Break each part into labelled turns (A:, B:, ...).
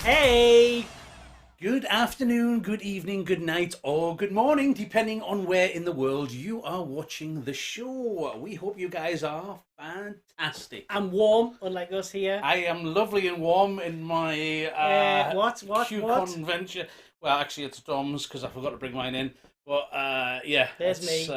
A: Hey! Good afternoon, good evening, good night, or good morning, depending on where in the world you are watching the show. We hope you guys are fantastic.
B: I'm warm, unlike us here.
A: I am lovely and warm in my QCon venture. Well, actually, it's Dom's because I forgot to bring mine in. But yeah,
B: there's me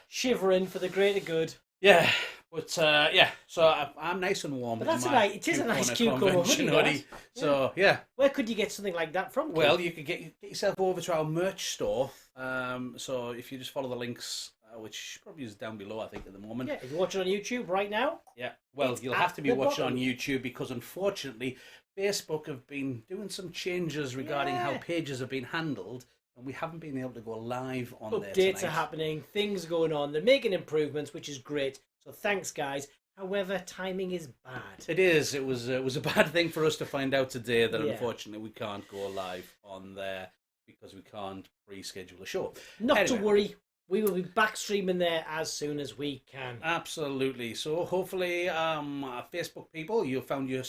B: shivering for the greater good.
A: Yeah. But so I'm nice and warm.
B: But that's it is a nice QCon hoodie.
A: So yeah.
B: Where could you get something like that from?
A: Well, you could get yourself over to our merch store. So if you just follow the links, which probably is down below, I think at the moment.
B: Yeah, if you're watching on YouTube right now.
A: Yeah. Well, you'll have to be watching on YouTube because unfortunately, Facebook have been doing some changes regarding how pages have been handled. And we haven't been able to go live on there tonight.
B: Updates are happening, things going on. They're making improvements, which is great. So thanks, guys. However, timing is bad.
A: It is. It was a bad thing for us to find out today that unfortunately we can't go live on there because we can't reschedule a show.
B: Not to worry. We will be back streaming there as soon as we can.
A: Absolutely. So hopefully, Facebook people, you found your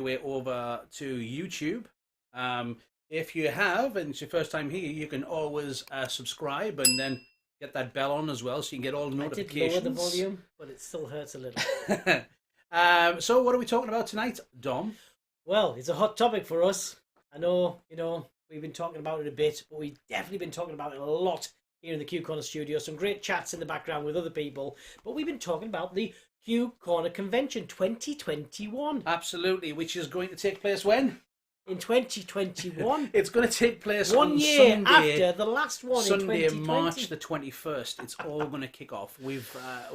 A: way over to YouTube. If you have, and it's your first time here, you can always subscribe and then get that bell on as well so you can get all the notifications.
B: I did lower the volume, but it still hurts a little.
A: So what are we talking about tonight, Dom?
B: Well, it's a hot topic for us. I know, we've been talking about it a bit, but we've definitely been talking about it a lot here in the QCon studio. Some great chats in the background with other people. But we've been talking about the QCon Convention 2021.
A: Absolutely, which is going to take place when?
B: In 2021.
A: It's going to take place
B: 1 year
A: Sunday,
B: after the last one
A: Sunday,
B: in 2020.
A: March the 21st. It's all going to kick off. We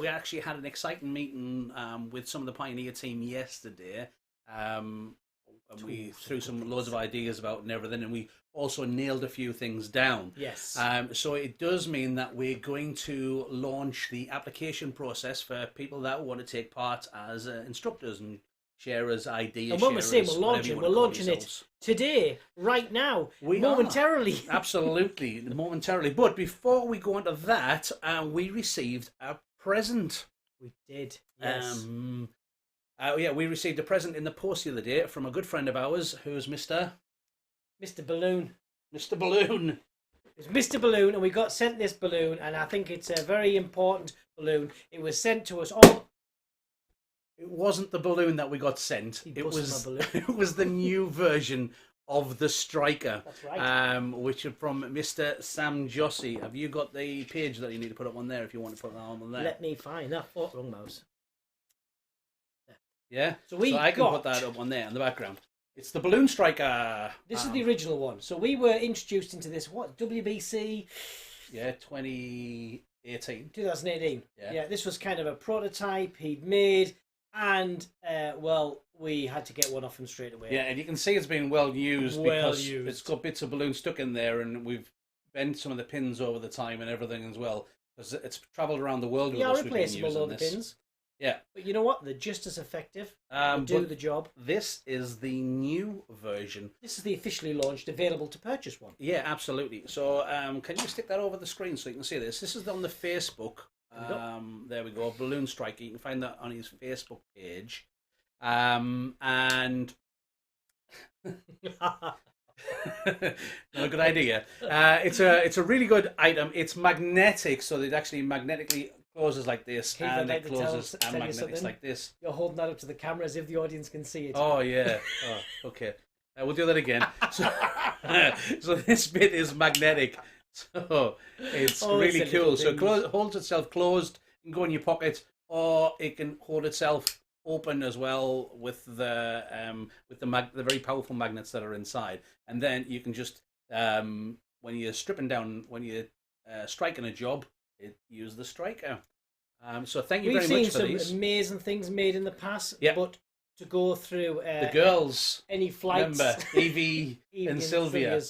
A: actually had an exciting meeting with some of the Pioneer team yesterday. And we threw loads of ideas about and everything, and we also nailed a few things down.
B: Yes.
A: So it does mean that we're going to launch the application process for people that want to take part as instructors and sharers, ideas.
B: And when we're saying we're launching it today, right now, momentarily.
A: Absolutely, momentarily. But before we go on to that, we received a present.
B: We did, yes.
A: We received a present in the post the other day from a good friend of ours, who's Mr.
B: Balloon.
A: Mr. Balloon.
B: It's Mr. Balloon, and we got sent this balloon, and I think it's a very important balloon. It was sent to us all.
A: It wasn't the balloon that we got sent. It was it was the new version of the Striker.
B: That's right.
A: Which are from Mr. Sam Jossi. Have you got the page that you need to put up on there if you want to put that on there?
B: Let me find that. Oh, wrong mouse.
A: Yeah.
B: So
A: I can put that up on there in the background. It's the Balloon Striker.
B: This is the original one. So we were introduced into this, what, WBC?
A: Yeah, 2018.
B: 2018. Yeah, this was kind of a prototype he'd made, and, well, we had to get one off him straight away.
A: Yeah, and you can see it's been well used because it's got bits of balloon stuck in there, and we've bent some of the pins over the time and everything as well, because it's travelled around the world with us.
B: Replaceable, all the pins.
A: Yeah.
B: But you know what? They're just as effective. They do the job.
A: This is the new version.
B: This is the officially launched, available to purchase one.
A: Yeah, absolutely. So can you stick that over the screen so you can see this? This is on the Facebook. There we go. Balloon Striker. You can find that on his Facebook page. And... Not a good idea. It's a really good item. It's magnetic, so it actually magnetically closes like this, and it closes and magnetics like this.
B: You're holding that up to the camera as if the audience can see it.
A: Oh yeah. Oh, okay. We'll do that again. So, so this bit is magnetic. So it's really cool. So it holds itself closed. It can go in your pocket, or it can hold itself open as well with the very powerful magnets that are inside. And then you can just when you're stripping down, when you're striking a job, use the Striker. So thank you very much for these.
B: We've seen some amazing things made in the past,
A: yep.
B: But to go through
A: the girls,
B: any flights,
A: remember Evie and Sylvia.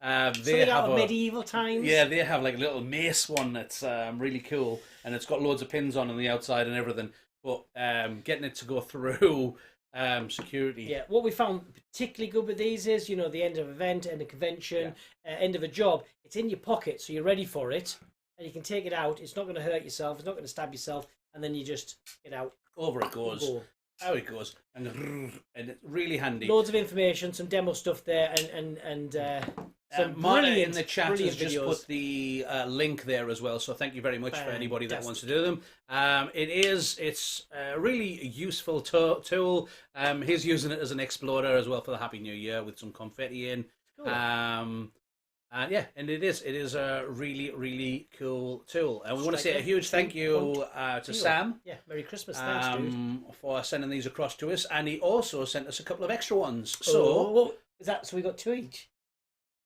B: They have medieval times.
A: Yeah, they have like a little mace one that's really cool, and it's got loads of pins on the outside and everything. But getting it to go through security.
B: Yeah, what we found particularly good with these is, the end of an event, end of convention, end of a job. It's in your pocket, so you're ready for it, and you can take it out. It's not going to hurt yourself. It's not going to stab yourself, and then you just get out.
A: Over it goes. Out it goes, and it's really handy.
B: Loads of information, some demo stuff there, and some
A: Marta in the chat has just put the link there as well. So thank you very much for anybody that wants to do them. It's a really useful tool. He's using it as an exploder as well for the Happy New Year with some confetti in. Cool. And it is a really, really cool tool. And we want to say a huge thank you to Sam.
B: Yeah, Merry Christmas, thanks, dude,
A: for sending these across to us. And he also sent us a couple of extra ones. So
B: we got two each?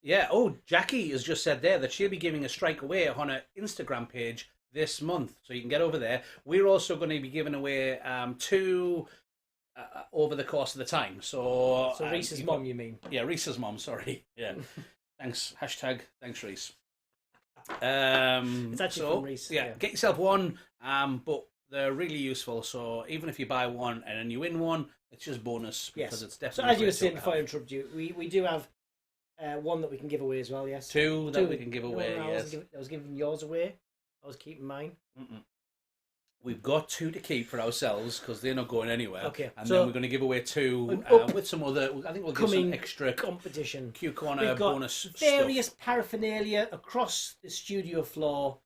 A: Yeah. Oh, Jackie has just said there that she'll be giving a strike away on her Instagram page this month, so you can get over there. We're also going to be giving away two over the course of the time. So
B: Reese's mom, you mean?
A: Yeah, Reese's mom. Sorry. Yeah. Thanks. Thanks, Reese.
B: It's actually from Reese.
A: Yeah, get yourself one. But they're really useful. So even if you buy one and then you win one, it's just bonus because it's definitely.
B: So as you were saying before I interrupt you, we do have one that we can give away as well. Yes.
A: Two that we can give away. Yes.
B: I was giving yours away. I was keeping mine.
A: We've got two to keep for ourselves because they're not going anywhere.
B: Okay.
A: And then we're going to give away two with some other. I think we'll give some extra
B: competition.
A: QCon bonus
B: various
A: stuff.
B: Paraphernalia across the studio floor.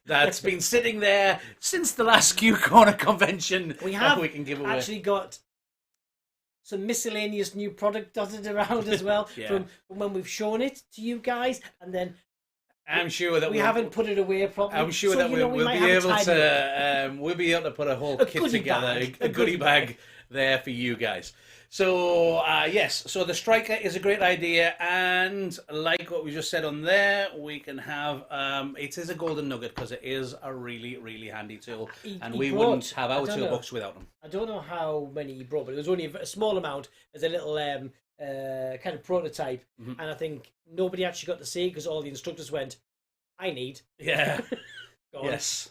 A: That's been sitting there since the last QCon convention.
B: We can give away. Actually got some miscellaneous new product dotted around as well from when we've shown it to you guys, and then.
A: I'm sure that
B: we haven't put it away properly.
A: I'm sure that we'll be able to. We'll be able to put a whole kit together, a goodie bag there for you guys. So yes, so the Striker is a great idea, and like what we just said on there, we can have. It is a golden nugget because it is a really, really handy tool, and we wouldn't have our toolbox without them.
B: I don't know how many he brought, but it was only a small amount as a little kind of prototype, and I think nobody actually got to see it because all the instructors went, I need.
A: Yeah. Yes.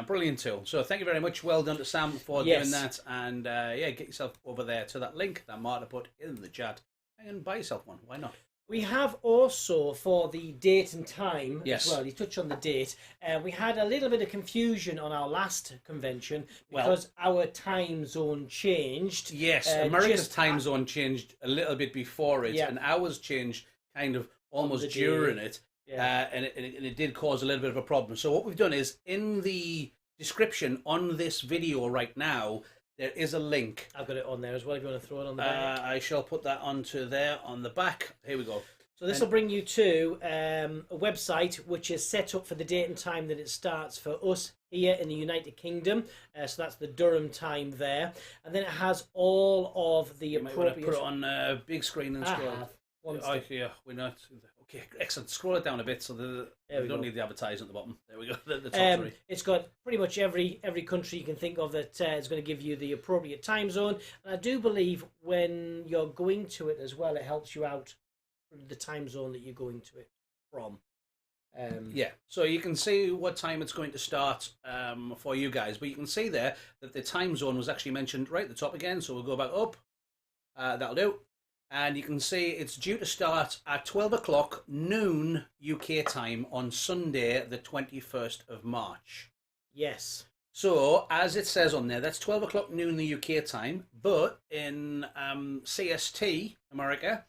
A: Brilliant tool. So thank you very much. Well done to Sam for doing that. And get yourself over there to that link that Marta put in the chat and buy yourself one. Why not?
B: We have also, for the date and time as well, you touch on the date, we had a little bit of confusion on our last convention because our time zone changed.
A: Yes, America's time zone changed a little bit before it, and ours changed kind of almost
B: the day.
A: during it,
B: Yeah.
A: and it did cause a little bit of a problem. So what we've done is in the description on this video right now, there is a link.
B: I've got it on there as well if you want to throw it on the back.
A: I shall put that onto there on the back. Here we go.
B: So this will bring you to a website which is set up for the date and time that it starts for us here in the United Kingdom. So that's the Durham time there. And then it has all of the appropriate...
A: Put it on big screen and scroll. Yeah, we're not... Okay, excellent. Scroll it down a bit so we don't need the advertising at the bottom. There we go. The top three.
B: It's got pretty much every country you can think of that is going to give you the appropriate time zone. And I do believe when you're going to it as well, it helps you out the time zone that you're going to it from.
A: Yeah, so you can see what time it's going to start for you guys, but you can see there that the time zone was actually mentioned right at the top again, so we'll go back up. That'll do. And you can see it's due to start at 12 o'clock noon UK time on Sunday the 21st of March.
B: Yes.
A: So, as it says on there, that's 12 o'clock noon the UK time, but in CST, America,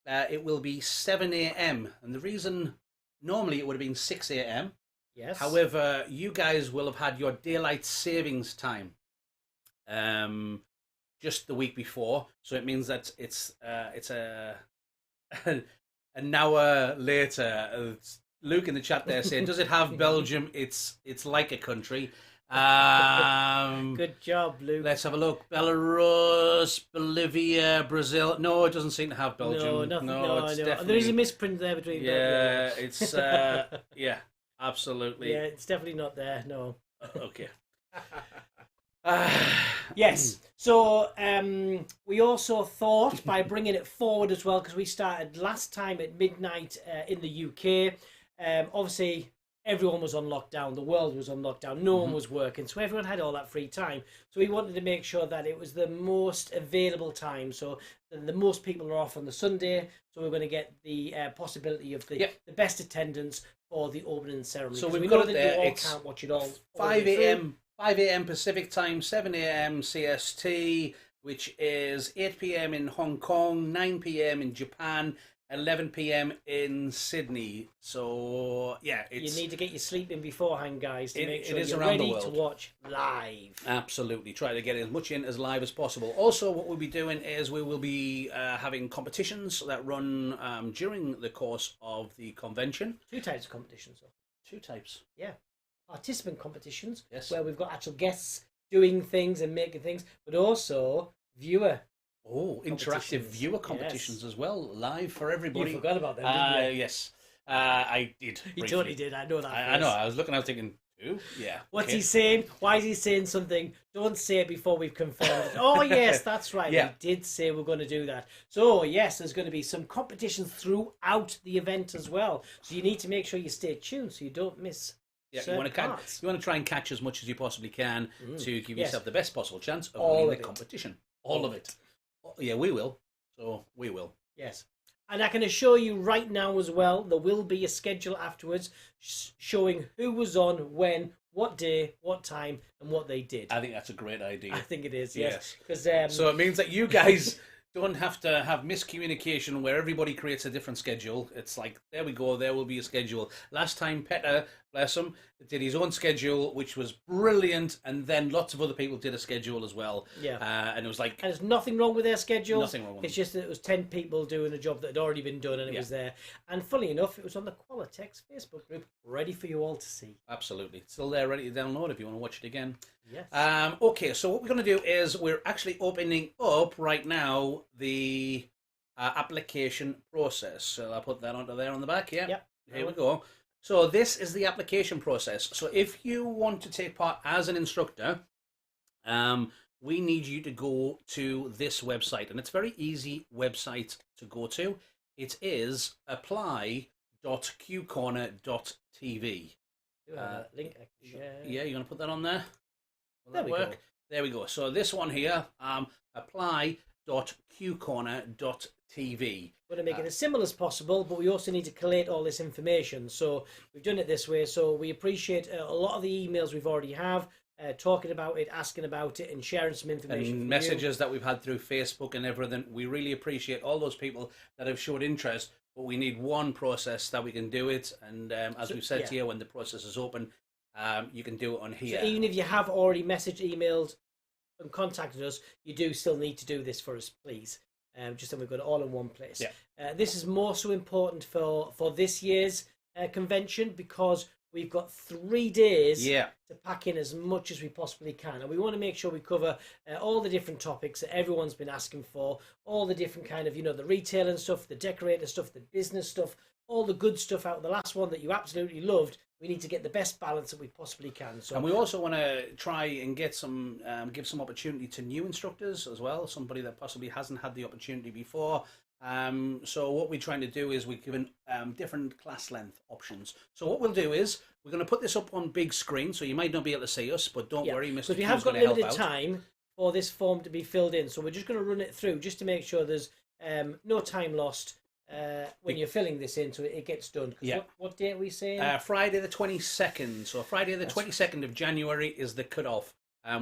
A: it will be 7 a.m. And the reason, normally it would have been 6 a.m.
B: Yes.
A: However, you guys will have had your daylight savings time just the week before. So it means that it's an hour later. Luke in the chat there saying, does it have Belgium? It's like a country.
B: Good job, Luke.
A: Let's have a look. Belarus, Bolivia, Brazil. No, it doesn't seem to have Belgium.
B: No, nothing.
A: No, it's definitely...
B: There is a misprint there between.
A: Yeah, it's yeah, absolutely.
B: Yeah, it's definitely not there. No.
A: Okay.
B: Yes. So we also thought by bringing it forward as well, because we started last time at midnight in the UK. Obviously, everyone was on lockdown. The world was on lockdown. No one was working, so everyone had all that free time. So we wanted to make sure that it was the most available time. So the most people are off on the Sunday. So we're going to get the possibility of the best attendance for the opening ceremony.
A: So we've got it there.
B: It's can't watch it all.
A: 5 a.m. 5 a.m. Pacific time, 7 a.m. CST, which is 8 p.m. in Hong Kong, 9 p.m. in Japan, 11 p.m. in Sydney. So, yeah. You
B: need to get your sleep in beforehand, guys, to make sure
A: you're
B: ready to watch live.
A: Absolutely. Try to get as much in as live as possible. Also, what we'll be doing is we will be having competitions that run during the course of the convention.
B: 2 types of competitions, though.
A: 2 types.
B: Yeah. Participant competitions,
A: yes,
B: where we've got actual guests doing things and making things, but also viewer
A: interactive viewer competitions as well, live for everybody.
B: You forgot about them, didn't you?
A: Yes, I did.
B: You totally did. I know that.
A: I know. I was looking out thinking, yeah.
B: What's he saying? Why is he saying something? Don't say it before we've confirmed it. Oh, yes, that's right.
A: Yeah.
B: We did say we're going to do that. So, yes, there's going to be some competitions throughout the event as well. So you need to make sure you stay tuned so you don't miss.
A: Yeah, you want to try and catch as much as you possibly can to give yourself the best possible chance of winning the competition. All of it. Yeah, we will. So we will.
B: Yes. And I can assure you right now as well, there will be a schedule afterwards showing who was on, when, what day, what time, and what they did.
A: I think that's a great idea.
B: I think it is, yes.
A: So it means that you guys don't have to have miscommunication where everybody creates a different schedule. It's like, there we go, there will be a schedule. Last time, Petter, bless him, did his own schedule, which was brilliant, and then lots of other people did a schedule as well.
B: Yeah.
A: And it was like...
B: And there's nothing wrong with their schedule.
A: Nothing wrong with
B: It's just that it was 10 people doing a job that had already been done, and it was there. And funnily enough, it was on the Qualitex Facebook group, ready for you all to see.
A: Absolutely. It's still there, ready to download if you want to watch it again.
B: Yes.
A: Okay, so what we're going to do is we're actually opening up right now the application process. So I'll put that onto there on the back. Yeah.
B: Yep.
A: Here we go. So this is the application process. So if you want to take part as an instructor, we need you to go to this website. And it's a very easy website to go to. It is apply.qcorner.tv.
B: Link.
A: Yeah, you're going to put that on there? Will
B: there
A: that
B: we
A: work?
B: go.
A: There we go. So this one here, apply.qcorner.tv.
B: We're going to make it as simple as possible, but we also need to collate all this information. So we've done it this way. So we appreciate a lot of the emails we've already have, talking about it, asking about it, and sharing some information.
A: And messages that we've had through Facebook and everything. We really appreciate all those people that have showed interest. but we need one process that we can do it. And as
B: So,
A: we've said
B: yeah.
A: to you, when the process is open, you can do it on here.
B: So even if you have already messaged, emailed, and contacted us, you do still need to do this for us, please. Just so we've got it all in one place.
A: Yeah.
B: This is more so important for this year's convention because we've got 3 days
A: Yeah.
B: to pack in as much as we possibly can, and we want to make sure we cover all the different topics that everyone's been asking for, all the different kind of, the retailing stuff, the decorator stuff, the business stuff, all the good stuff out of the last one that you absolutely loved. We need to get the best balance that we possibly can. So,
A: and we also want to try and get some, give some opportunity to new instructors as well, somebody that possibly hasn't had the opportunity before. So what we're trying to do is we're given different class length options. So what we'll do is we're going to put this up on big screen, so you might not be able to see us, but don't worry, Mr.
B: Because we
A: Q
B: have
A: is
B: got
A: going to help
B: limited
A: out.
B: time for this form to be filled in, so we're just going to run it through just to make sure there's no time lost when you're filling this in, so it gets done.
A: Yeah.
B: What date are we saying?
A: Friday the 22nd. So Friday the 22nd of January is the cutoff.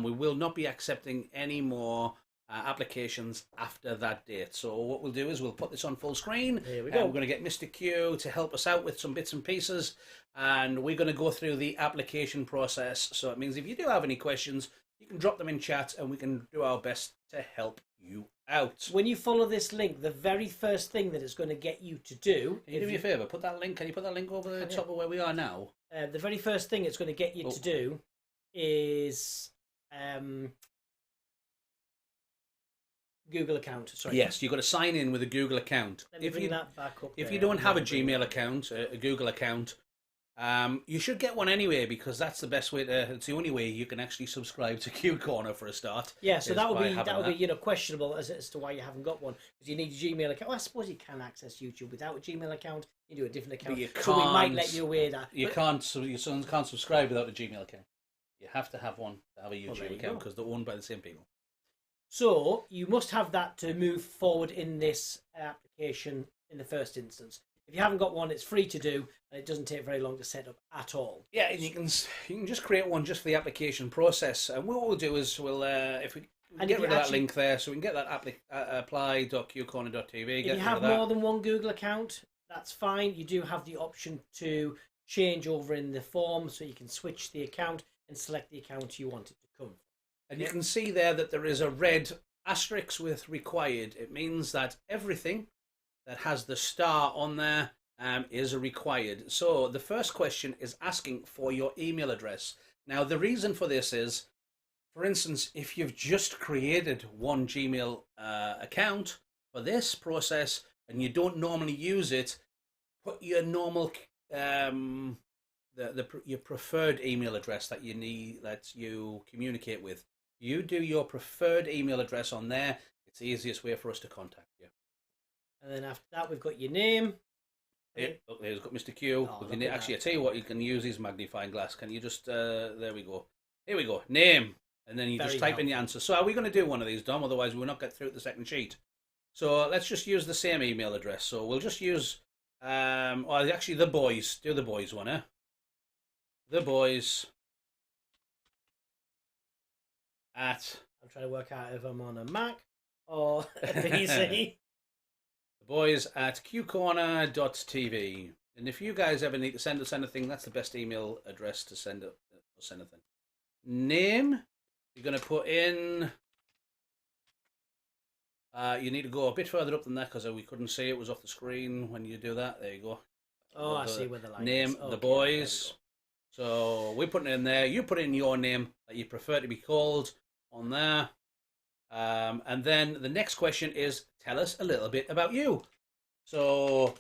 A: We will not be accepting any more applications after that date. So what we'll do is we'll put this on full screen.
B: Here we go.
A: We're going to get Mr. Q to help us out with some bits and pieces, and we're going to go through the application process. So it means if you do have any questions, you can drop them in chat and we can do our best to help you out.
B: When you follow this link, the very first thing that it's going to get you to do...
A: Can you do me a favour? Put that link. Can you put that link over the top of where we are now?
B: The very first thing it's going to get you to do is... Google account. Sorry.
A: Yes, you've got to sign in with a Google account.
B: Let me bring that back up.
A: If you don't have a Gmail account, a Google account, you should get one anyway, because that's the best way to. It's the only way you can actually subscribe to Q Corner for a start.
B: Yeah, so that would be questionable as to why you haven't got one, because you need a Gmail account. Well, I suppose you can access YouTube without a Gmail account. You do a different account.
A: But you can't,
B: so we might let you away that
A: you can't. So your sons can't subscribe without a Gmail account. You have to have one to have a YouTube account because they're owned by the same people.
B: So you must have that to move forward in this application in the first instance. If you haven't got one, it's free to do, and it doesn't take very long to set up at all.
A: Yeah, and you can just create one just for the application process. And what we'll do is we'll if we get rid of that link there, so we can get that apply.qcorner.tv.
B: If you have more than one Google account, that's fine. You do have the option to change over in the form, so you can switch the account and select the account you want it to come from.
A: And you can see there that there is a red asterisk with required. It means that everything that has the star on there is required. So the first question is asking for your email address. Now, the reason for this is, for instance, if you've just created one Gmail account for this process and you don't normally use it, put your normal your preferred email address that you communicate with. You do your preferred email address on there. It's the easiest way for us to contact you.
B: And then after that, we've got your name.
A: Yeah, look, there's got Mr. Q. Actually, I tell you what, you can use his magnifying glass. Can you just, there we go. Here we go, name. And then you just type in the answer. So are we going to do one of these, Dom? Otherwise, we'll not get through the second sheet. So let's just use the same email address. So we'll just use, actually the boys. Do the boys one, eh? The boys at...
B: I'm trying to work out if I'm on a Mac or a PC.
A: The boys at qcorner.tv. And if you guys ever need to send us anything, that's the best email address to send anything. Name, you're going to put in... you need to go a bit further up than that because we couldn't see it was off the screen when you do that. There you go.
B: Oh, I see where the line
A: name,
B: is.
A: the boys. So we're putting it in there. You put in your name that you prefer to be called on there. And then the next question is, tell us a little bit about you. So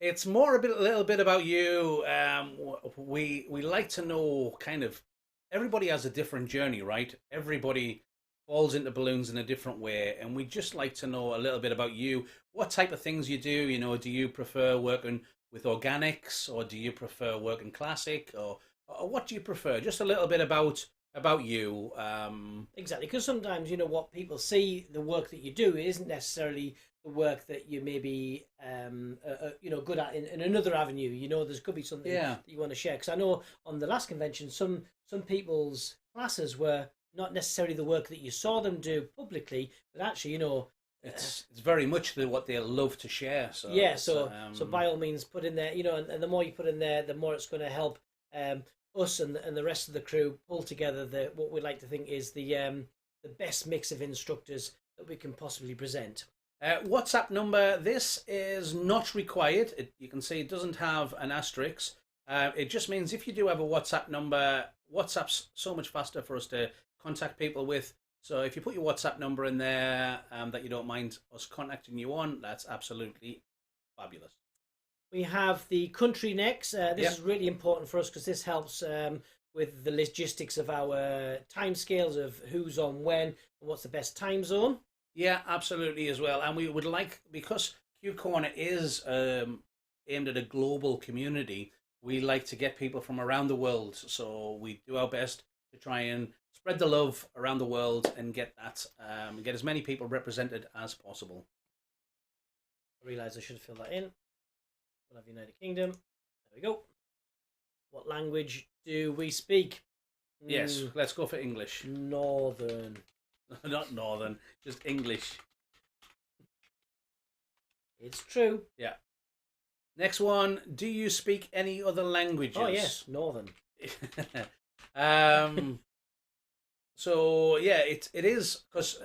A: it's more a little bit about you. We like to know kind of, everybody has a different journey, right? Everybody falls into balloons in a different way, and we just like to know a little bit about you. What type of things you do? You know, do you prefer working with organics, or do you prefer working classic, or what do you prefer? Just a little bit about you.
B: Exactly, because sometimes, you know, what people see, the work that you do isn't necessarily the work that you may be, you know, good at in another avenue. You know, there's could be something that you want to share. Because I know on the last convention, some people's classes were not necessarily the work that you saw them do publicly, but actually, you know,
A: it's very much what they love to share. So
B: yeah, so by all means, put in there, and the more you put in there, the more it's going to help us and the rest of the crew pull together what we like to think is the best mix of instructors that we can possibly present.
A: WhatsApp number. This is not required. You can see it doesn't have an asterisk. It just means if you do have a WhatsApp number, WhatsApp's so much faster for us to contact people with. So if you put your WhatsApp number in there that you don't mind us contacting you on, that's absolutely fabulous.
B: We have the country next. This is really important for us because this helps with the logistics of our timescales of who's on when and what's the best time zone.
A: Yeah, absolutely as well. And we would like, because QCon is aimed at a global community, we like to get people from around the world. So we do our best to try and spread the love around the world and get get as many people represented as possible.
B: I realise I should have filled that in. We'll have United Kingdom. There we go. What language do we speak?
A: Yes, let's go for English.
B: Northern.
A: Not Northern, just English.
B: It's true.
A: Yeah. Next one. Do you speak any other languages?
B: Oh yes, Northern.
A: So yeah, it is, because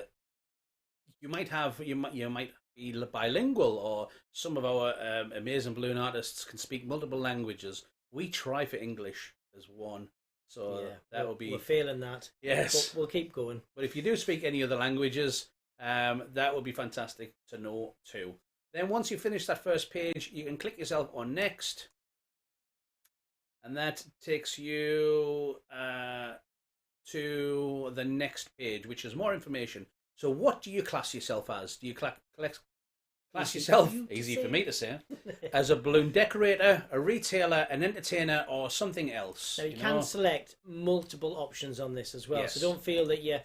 A: you might be bilingual, or some of our amazing balloon artists can speak multiple languages. We try for English as one. So that will be...
B: We're failing that.
A: Yes.
B: But we'll keep going.
A: But if you do speak any other languages, that would be fantastic to know too. Then once you finish that first page, you can click yourself on Next. And that takes you to the next page, which is more information. So what do you class yourself as? Do you class yourself, easy for me to say, as a balloon decorator, a retailer, an entertainer, or something else?
B: Now you can select multiple options on this as well.
A: Yes.
B: So don't feel that you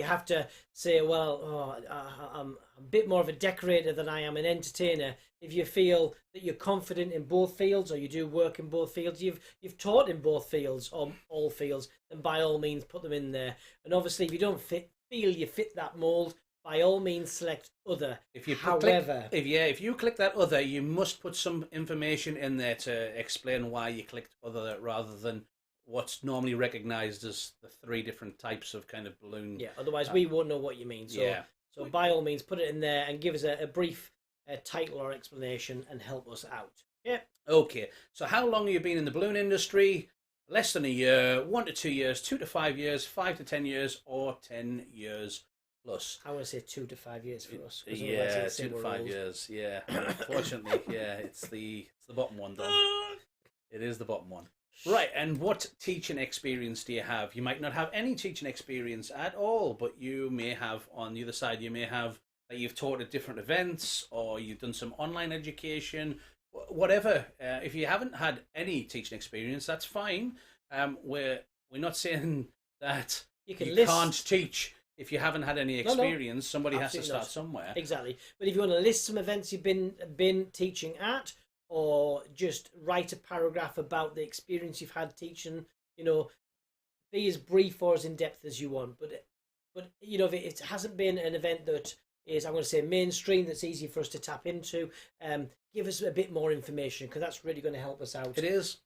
B: have to say, well, I'm a bit more of a decorator than I am an entertainer. If you feel that you're confident in both fields, or you do work in both fields, you've taught in both fields or all fields, then by all means put them in there. And obviously, if you don't feel you fit that mold, by all means select other.
A: If you click that other, you must put some information in there to explain why you clicked other, rather than what's normally recognized as the 3 different types of kind of balloon.
B: Yeah, otherwise we won't know what you mean. So by all means put it in there and give us a brief title or explanation and help us out. Yeah.
A: Okay, so how long have you been in the balloon industry? Less than a year, 1 to 2 years, 2 to 5 years, 5 to 10 years, or 10 years plus.
B: I want to say 2 to 5 years for us.
A: Yeah, 2 to 5 years. Yeah, unfortunately, yeah, it's the bottom one, Don. It is the bottom one. Right, and what teaching experience do you have? You might not have any teaching experience at all, but you may have, on the other side, you may have that you've taught at different events, or you've done some online education, whatever. If you haven't had any teaching experience, that's fine. We're not saying that you can't teach if you haven't had any experience. No. Somebody has to start somewhere.
B: Exactly. But if you want to list some events you've been teaching at, or just write a paragraph about the experience you've had teaching, be as brief or as in depth as you want. But if it hasn't been an event that is, I'm going to say, mainstream, that's easy for us to tap into, give us a bit more information, because that's really going to help us out.
A: It is.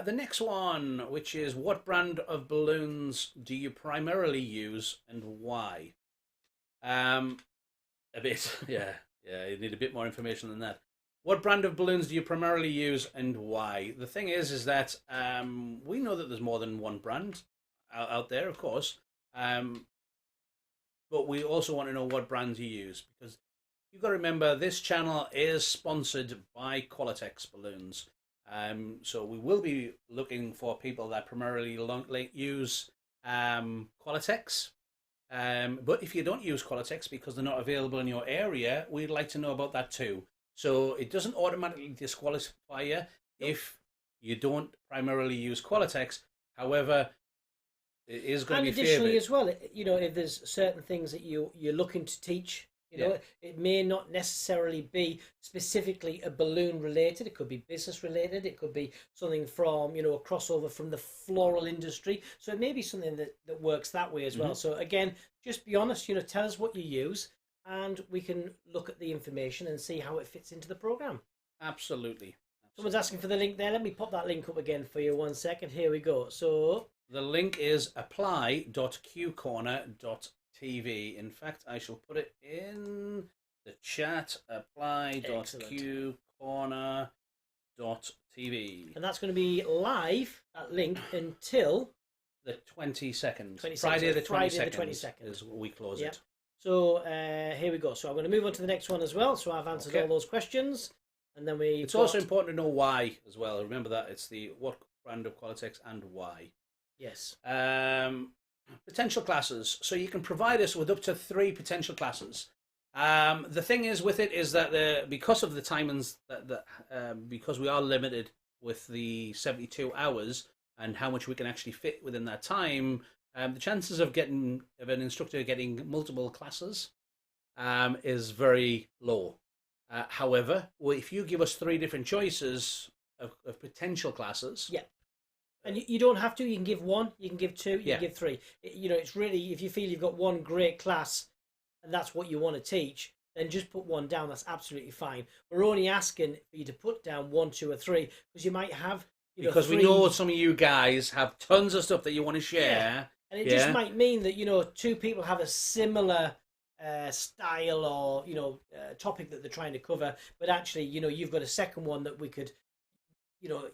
A: The next one, which is, what brand of balloons do you primarily use and why? A bit, yeah, you need a bit more information than that. What brand of balloons do you primarily use and why? The thing is that we know that there's more than one brand out there, of course. But we also want to know what brands you use, because you've got to remember this channel is sponsored by Qualitex balloons. So we will be looking for people that primarily use Qualitex. But if you don't use Qualitex because they're not available in your area, we'd like to know about that too. So it doesn't automatically disqualify you if you don't primarily use Qualitex. However, it is going to be favoured.
B: And additionally as well, if there's certain things that you're looking to teach, it may not necessarily be specifically a balloon related. It could be business related. It could be something from, a crossover from the floral industry. So it may be something that works that way as well. So again, just be honest, tell us what you use. and we can look at the information and see how it fits into the program.
A: Absolutely.
B: Someone's asking for the link there. Let me pop that link up again for you 1 second. Here we go. So
A: the link is apply.qcorner.tv. In fact, I shall put it in the chat, apply.qcorner.tv.
B: And that's going to be live, that link, until
A: the 22nd.
B: 22nd.
A: Friday the 22nd.
B: Friday the 22nd.
A: Is we close
B: yep.
A: it.
B: So here we go. So I'm going to move on to the next one as well. So I've answered all those questions. And then it's
A: also important to know why as well. Remember that it's the what brand of Qualitex and why.
B: Yes.
A: Potential classes. So you can provide us with up to 3 potential classes. The thing is with it is that because of the timings because we are limited with the 72 hours and how much we can actually fit within that time, the chances of an instructor getting multiple classes is very low. However, if you give us 3 different choices of potential classes,
B: yeah, and you don't have to. You can give 1, you can give 2, you can give 3. It's really, if you feel you've got one great class and that's what you want to teach, then just put 1 down. That's absolutely fine. We're only asking for you to put down 1, 2, or 3 because you might have
A: because
B: 3...
A: we know some of you guys have tons of stuff that you want to share.
B: Yeah. And it just might mean that 2 people have a similar style or topic that they're trying to cover, but actually you've got a second one that we could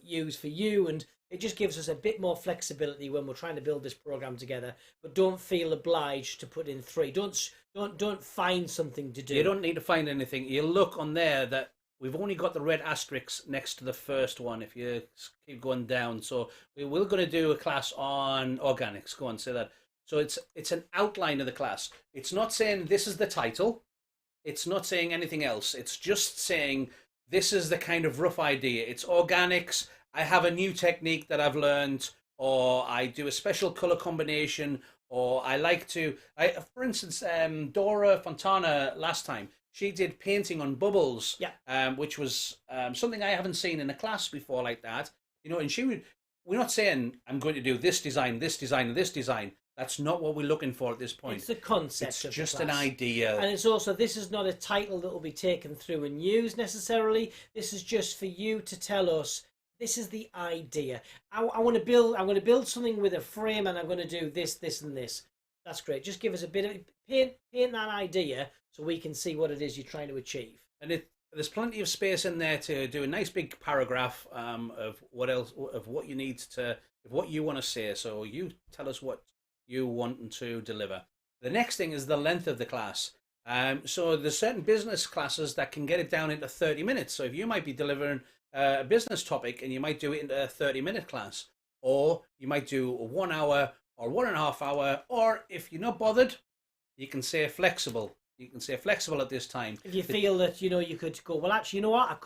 B: use for you, and it just gives us a bit more flexibility when we're trying to build this program together. But don't feel obliged to put in 3. Don't find something to do.
A: You don't need to find anything. You look on there that we've only got the red asterisks next to the first one if you keep going down. So we're going to do a class on organics. Go on, say that. So it's an outline of the class. It's not saying this is the title. It's not saying anything else. It's just saying this is the kind of rough idea. It's organics. I have a new technique that I've learned, or I do a special color combination, or I like to. For instance, Dora Fontana last time, she did painting on bubbles, which was something I haven't seen in a class before like that. And we're not saying I'm going to do this design, this design, and this design. That's not what we're looking for at this point.
B: It's the concept.
A: It's just an idea.
B: And it's also, this is not a title that will be taken through and used necessarily. This is just for you to tell us, this is the idea. I'm going to build something with a frame, and I'm going to do this, this, and this. That's great. Just give us a bit of, paint that idea so we can see what it is you're trying to achieve.
A: And there's plenty of space in there to do a nice big paragraph of what you need of what you want to say. So you tell us what you want to deliver. The next thing is the length of the class. So there's certain business classes that can get it down into 30 minutes. So if you might be delivering a business topic and you might do it into a 30-minute class, or you might do a 1 hour or 1.5 hour, or if you're not bothered, you can say flexible. You can say flexible at this time.
B: If you feel that you could go, well, actually, you know what, I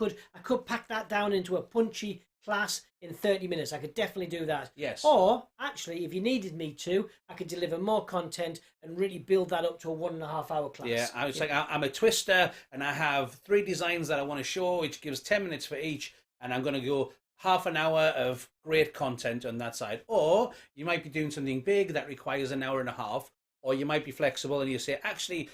B: could pack that down into a punchy class in 30 minutes. I could definitely do that.
A: Yes.
B: Or actually, if you needed me to, I could deliver more content and really build that up to a 1.5 hour class.
A: Yeah, I was like, I'm a twister and I have 3 designs that I want to show, which gives 10 minutes for each, and I'm going to go half an hour of great content on that side. Or you might be doing something big that requires an hour and a half, or you might be flexible and you say, actually,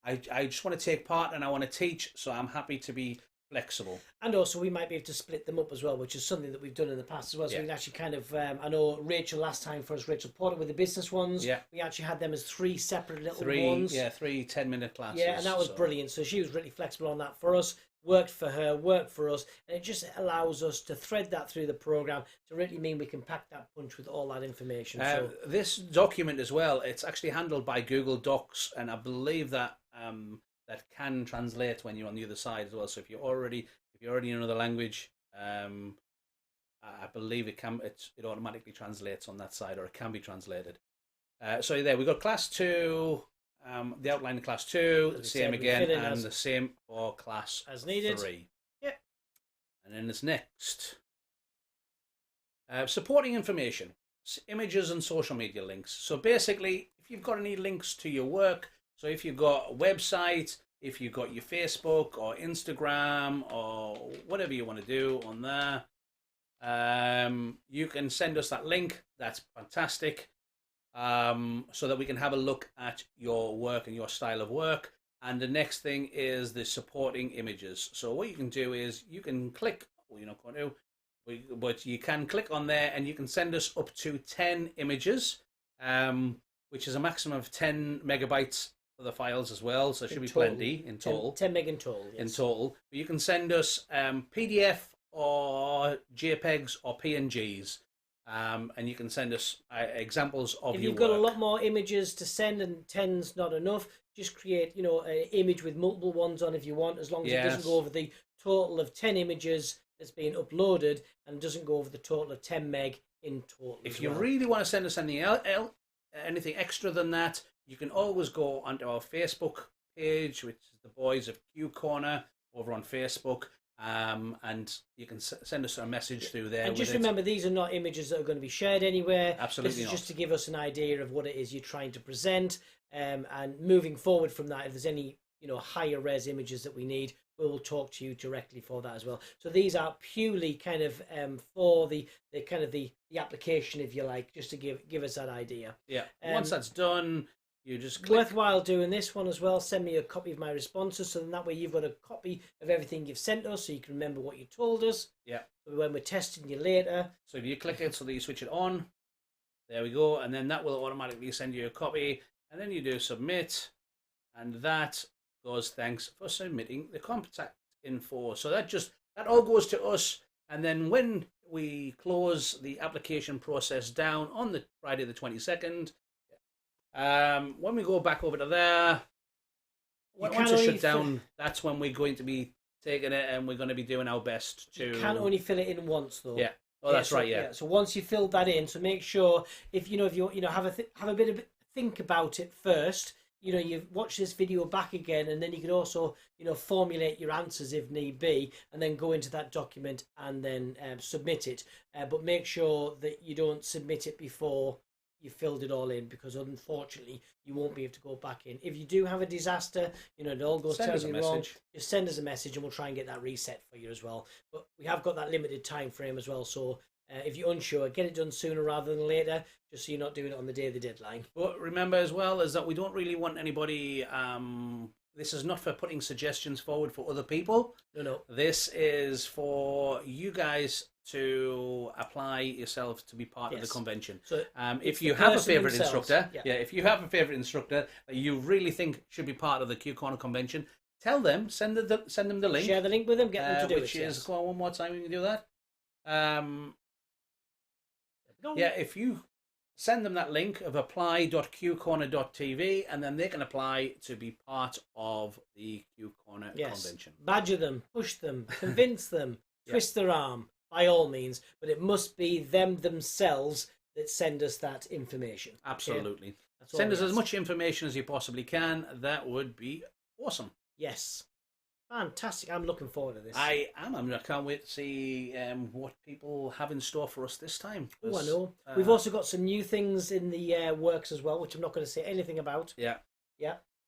A: I just want to take part and I want to teach, so I'm happy to be flexible.
B: And also we might be able to split them up as well, which is something that we've done in the past as well. So we can actually kind of, I know Rachel last time for us, Rachel Porter with the business ones, we actually had them as 3 separate little ones.
A: Yeah, 3 10-minute classes.
B: Yeah, and that was brilliant. So she was really flexible on that for us. Worked for her, worked for us, and it just allows us to thread that through the program to really mean we can pack that punch with all that information.
A: This document as well, it's actually handled by Google Docs, and I believe that that can translate when you're on the other side as well. So if you're already in another language, I believe it automatically translates on that side, or it can be translated. So there, we've got class 2. The outline of class 2, same again, and the same for class
B: as needed.
A: 3.
B: Yep.
A: And then this next. Supporting information, images and social media links. So basically, if you've got any links to your work, so if you've got a website, if you've got your Facebook or Instagram or whatever you want to do on there, you can send us that link. That's fantastic. So that we can have a look at your work and your style of work. And the next thing is the supporting images. So what you can do is you can click, well, you're not going to, but you can click on there and you can send us up to 10 images, which is a maximum of 10 megabytes for the files as well. So it should be plenty in total.
B: 10 meg in total. Yes.
A: In total. But you can send us PDF or JPEGs or PNGs. And you can send us examples of
B: if
A: your
B: you've got
A: work.
B: a lot more images to send and 10's not enough, just create, you know, an image with multiple ones on if you want, as long as it doesn't go over the total of 10 images that's being uploaded and doesn't go over the total of 10 meg in total.
A: If you really want to send us anything extra than that, you can always go onto our Facebook page, which is the Boys of Q Corner over on Facebook. And you can send us a message through there.
B: And just remember, these are not images that are going to be shared anywhere.
A: Absolutely
B: This is
A: not.
B: just to give us an idea of what it is you're trying to present. And moving forward from that, if there's any, you know, higher res images that we need, we will talk to you directly for that as well. So these are purely kind of for the kind of the application, if you like, just to give us that idea.
A: Yeah. Once that's done, you just click.
B: Worthwhile doing this one as well. Send me a copy of my responses, so then that way you've got a copy of everything you've sent us, so you can remember what you told us.
A: Yeah.
B: So when we're testing you later.
A: So if you click it so that you switch it on, there we go, and then that will automatically send you a copy, and then you do submit, and that goes thanks for submitting the contact info. So that all goes to us, and then when we close the application process down on the Friday the 22nd. When we go back over to there, once it's shut down, that's when we're going to be taking it and we're going to be doing our best to...
B: You can only fill it in once, though.
A: Yeah. Oh, that's right, yeah.
B: So once you filled that in, so make sure, if you have a bit of think about it first, you know, you watch this video back again, and then you can also, you know, formulate your answers if need be, and then go into that document and then submit it. But make sure that you don't submit it before you filled it all in, because unfortunately you won't be able to go back in. If you do have a disaster, you know, it all goes terribly wrong, just send us a message and we'll try and get that reset for you as well. But we have got that limited time frame as well, so if you're unsure, get it done sooner rather than later, just so you're not doing it on the day of the deadline.
A: But remember as well is that we don't really want anybody... this is not for putting suggestions forward for other people.
B: No.
A: This is for you guys to apply yourself to be part of the convention. So if you have a favorite instructor, if you have a favorite instructor that you really think should be part of the Q Corner convention, tell them, send them the link.
B: Share the link with them, get them to do
A: which is, go on one more time, we can do that. If you send them that link of apply.qcorner.tv, and then they can apply to be part of the Q Corner convention.
B: Badger them, push them, convince them, twist their arm, by all means, but it must be them themselves that send us that information.
A: Absolutely. Okay? Send us as much information as you possibly can. That would be awesome.
B: Yes. Fantastic. I'm looking forward to this.
A: I am. I can't wait to see what people have in store for us this time.
B: Oh, I know. We've also got some new things in the works as well, which I'm not going to say anything about.
A: Yeah.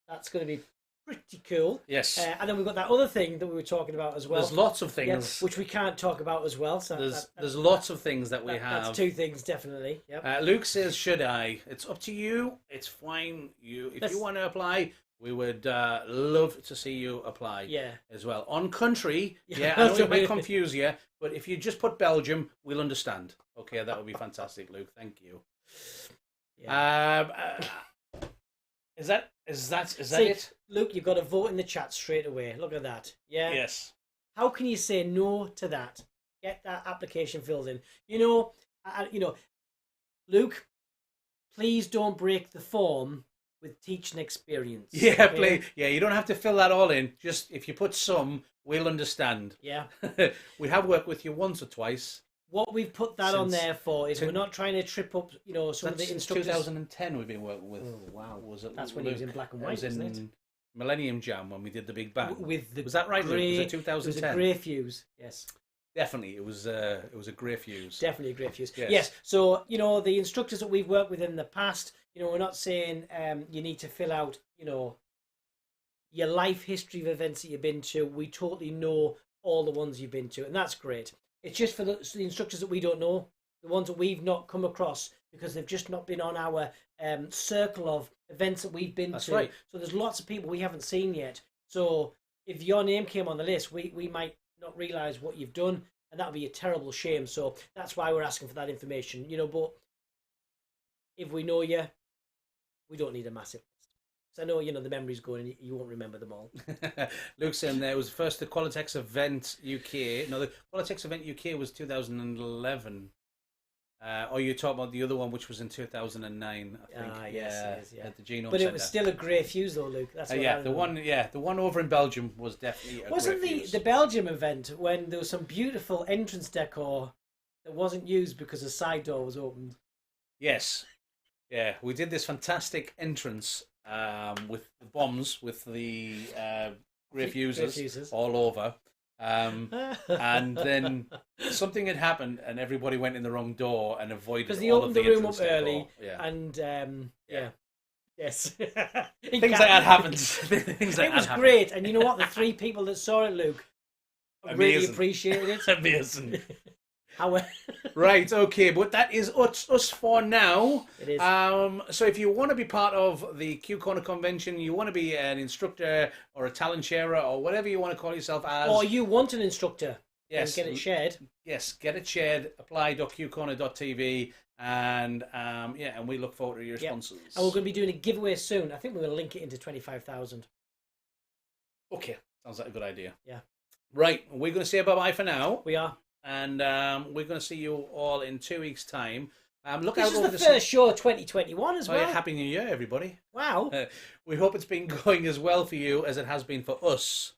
B: That's going to be pretty cool.
A: Yes.
B: And then we've got that other thing that we were talking about as well.
A: There's lots of things.
B: Which we can't talk about as well. So
A: there's lots of things that we have.
B: That's two things, definitely. Yep.
A: Luke says, should I? It's up to you. It's fine. If you want to apply... We would love to see you apply as well. On country, I know it might confuse you, but if you just put Belgium, we'll understand. Okay, that would be fantastic, Luke. Thank you. Yeah. Is that it?
B: Luke, you've got to vote in the chat straight away. Look at that. Yeah.
A: Yes.
B: How can you say no to that? Get that application filled in. Luke, please don't break the form with teaching experience.
A: Yeah, okay? You don't have to fill that all in. Just if you put some, we'll understand.
B: Yeah.
A: We have worked with you once or twice.
B: What we've put that on there for is we're not trying to trip up, some of the instructors.
A: 2010 we've been working with.
B: Oh, wow.
A: That's
B: when he was in black and white, wasn't it?
A: Millennium Jam when we did the Big Bang.
B: Was
A: that right, Luke? Was it 2010?
B: It was a grey fuse, yes.
A: Definitely, it was a grey fuse.
B: Definitely a grey fuse. Yes. So, the instructors that we've worked with in the past, we're not saying you need to fill out, your life history of events that you've been to. We totally know all the ones you've been to, and that's great. It's just for the instructors that we don't know, the ones that we've not come across. because they've just not been on our circle of events that we've been
A: That's
B: to.
A: right.
B: So there's lots of people we haven't seen yet. So if your name came on the list, we might not realise what you've done, and that would be a terrible shame. So that's why we're asking for that information, you know. But if we know you, we don't need a massive list. So I know, you know, the memory's going and you won't remember them all.
A: Luke's saying there was first the Qualitex event UK. No, the Qualitex event UK was 2011. Or you talk about the other one, which was in 2009, I think.
B: Yes,
A: At the Genome
B: but
A: Centre.
B: it was still a great fuse, though, Luke. That's what I remember.
A: The one over in Belgium was definitely a
B: Wasn't
A: great fuse.
B: the Belgium event when there was some beautiful entrance decor that wasn't used because the side door was opened?
A: Yes, yeah, we did this fantastic entrance with the bombs, with the grey fuses all over. And then something had happened, and everybody went in the wrong door and avoided
B: because they
A: all
B: opened
A: of
B: the room up
A: entrance decor.
B: early,
A: Yeah.
B: and yes,
A: Things like that happened. Things like
B: it was
A: that
B: great, and you know what? The 3 people that saw it, Luke, really
A: Amazing.
B: appreciated it.
A: Amazing.
B: However,
A: Right, okay, but that is us for now.
B: it is.
A: So if you want to be part of the Q Corner convention, you want to be an instructor or a talent sharer or whatever you want to call yourself as.
B: Or you want an instructor,
A: yes,
B: and get it shared.
A: Yes, get it shared. Apply.qcorner.tv, and and we look forward to your responses.
B: And we're going to be doing a giveaway soon. I think we're going to link it into 25,000.
A: Okay, sounds like a good idea.
B: Yeah.
A: Right, we're going to say bye-bye for now.
B: We are.
A: And we're going to see you all in 2 weeks' time. Look
B: This
A: out
B: is
A: over
B: the first show of 2021 as well.
A: Yeah, Happy New Year, everybody.
B: Wow.
A: We hope it's been going as well for you as it has been for us.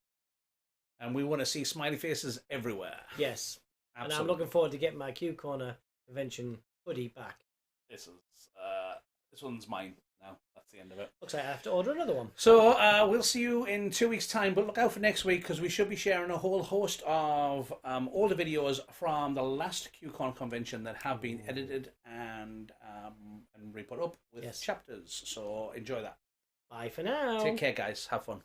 A: And we want to see smiley faces everywhere.
B: Yes.
A: Absolutely.
B: And I'm looking forward to getting my Q Corner convention hoodie back.
A: This one's mine now. That's the end of it.
B: Looks like I have to order another one.
A: So we'll see you in 2 weeks' time, but look out for next week because we should be sharing a whole host of all the videos from the last QCon convention that have been edited and re-put up with chapters. So enjoy that.
B: Bye for now.
A: Take care, guys. Have fun.